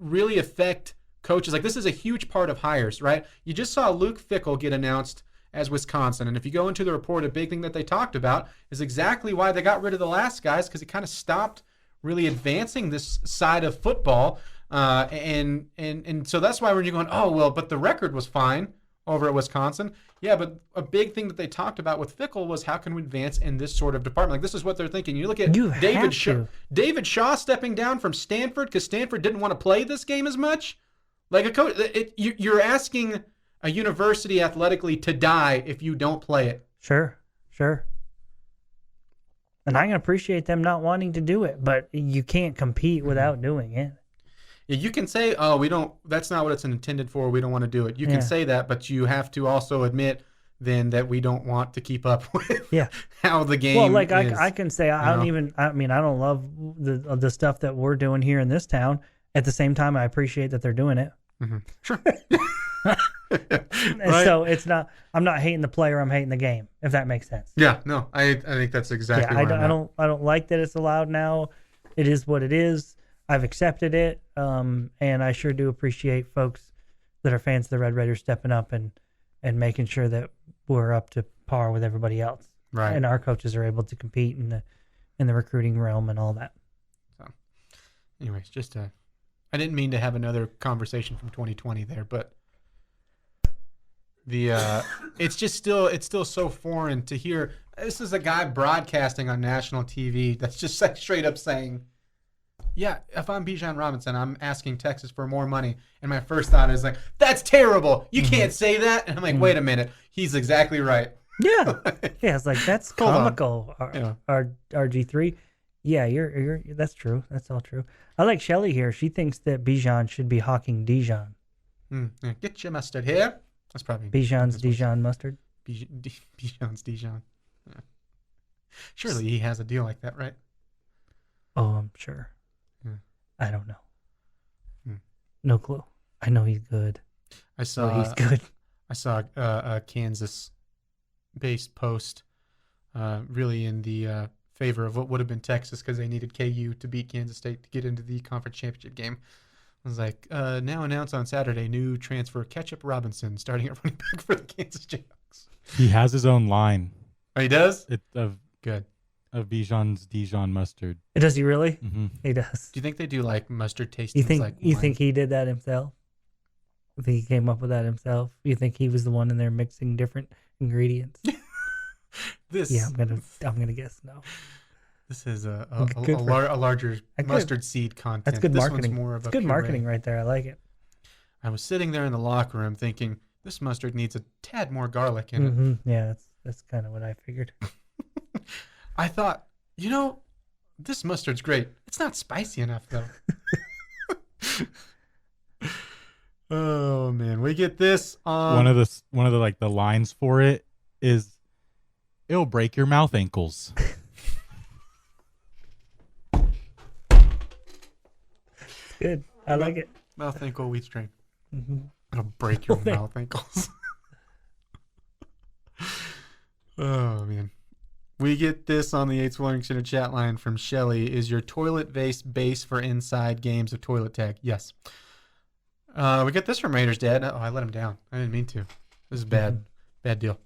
really affect coaches. Like, this is a huge part of hires, right? You just saw Luke Fickell get announced as Wisconsin. And if you go into the report, a big thing that they talked about is exactly why they got rid of the last guys, because it kind of stopped really advancing this side of football. And so that's why when you're going, oh, well, but the record was fine. over at Wisconsin. Yeah, but a big thing that they talked about with Fickle was how can we advance in this sort of department? Like, this is what they're thinking. You look at David Shaw stepping down from Stanford because Stanford didn't want to play this game as much. Like a coach, you're asking a university athletically to die if you don't play it. Sure. And I can appreciate them not wanting to do it, but you can't compete without doing it. Yeah, you can say, "Oh, we don't. That's not what it's intended for. We don't want to do it." You can say that, but you have to also admit then that we don't want to keep up with how the game. Well, like is, I can say I don't even. I mean, I don't love the stuff that we're doing here in this town. At the same time, I appreciate that they're doing it. Mm-hmm. Sure. Right? So it's not. I'm not hating the player. I'm hating the game. If that makes sense. Yeah. No. I think that's exactly. Yeah. I don't like that it's allowed now. It is what it is. I've accepted it, and I sure do appreciate folks that are fans of the Red Raiders stepping up and making sure that we're up to par with everybody else. Right. And our coaches are able to compete in the recruiting realm and all that. So, anyways, I didn't mean to have another conversation from 2020 there, but it's still so foreign to hear. This is a guy broadcasting on national TV that's just like straight up saying, yeah, if I'm Bijan Robinson, I'm asking Texas for more money. And my first thought is like, that's terrible. You can't say that. And I'm like, wait a minute. He's exactly right. Yeah. Yeah. It's like, that's comical. RG3. Yeah, you're that's true. That's all true. I like Shelly here. She thinks that Bijan should be hawking Dijon. Yeah, get your mustard here. That's probably Bijan's Dijon mustard. Bijan's Dijon. Yeah. Surely he has a deal like that, right? Oh, I'm sure. I don't know. Hmm. No clue. I know he's good. He's good. I saw a Kansas-based post, really in the favor of what would have been Texas because they needed KU to beat Kansas State to get into the conference championship game. I was like, now announced on Saturday, new transfer Ketchup Robinson starting at running back for the Kansas Jayhawks. He has his own line. Oh, he does? Good. Of Bijan's Dijon mustard. Does he really? Mm-hmm. He does. Do you think they do like mustard tastings? You think he did that himself? You think he came up with that himself? You think he was the one in there mixing different ingredients? Yeah, I'm gonna guess no. This is a larger mustard seed content. That's good marketing. This one's more of it's good marketing right there. I like it. I was sitting there in the locker room thinking this mustard needs a tad more garlic in it. Yeah, that's kind of what I figured. I thought, this mustard's great. It's not spicy enough though. Oh man, we get this on one of the like the lines for it is, it'll break your mouth ankles. Good. I like it. Mouth ankle wheat strain. Mm-hmm. It'll break your mouth ankles. Oh man. We get this on the Yates Flooring Center chat line from Shelly. Is your toilet vase base for inside games of toilet tag? Yes. We get this from Raiders Dad. Oh, I let him down. I didn't mean to. This is bad. Bad deal.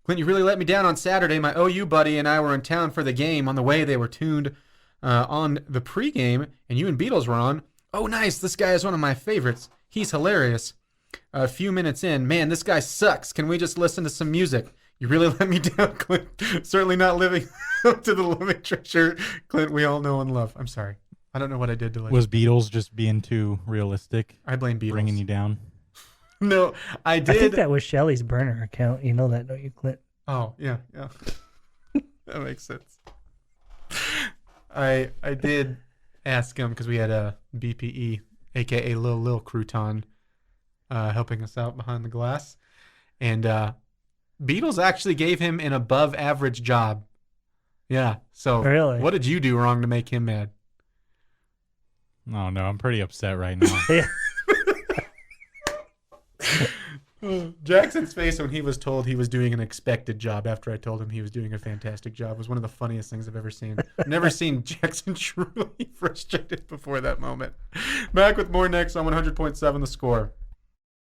Clint, you really let me down on Saturday. My OU buddy and I were in town for the game. On the way, they were tuned on the pregame, and you and Beatles were on. Oh, nice. This guy is one of my favorites. He's hilarious. A few minutes in, man, this guy sucks. Can we just listen to some music? You really let me down, Clint. Certainly not living up to the living treasure, Clint, we all know and love. I'm sorry. I don't know what I did to let Was Beatles just being too realistic? I blame Beatles. Bringing you down? No, I did. I think that was Shelly's burner account. You know that, don't you, Clint? Oh, yeah. That makes sense. I did ask him because we had a BPE, a.k.a. Lil Crouton, helping us out behind the glass. And Beatles actually gave him an above average job. Yeah. So really? What did you do wrong to make him mad? Oh, no. I'm pretty upset right now. Jackson's face when he was told he was doing an expected job after I told him he was doing a fantastic job was one of the funniest things I've ever seen. Never seen Jackson truly frustrated before that moment. Back with more next on 100.7 The Score.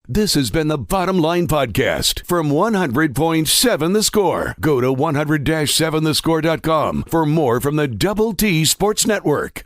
This has been the Bottom Line Podcast from 100.7 The Score. Go to 100-7thescore.com for more from the Double T Sports Network.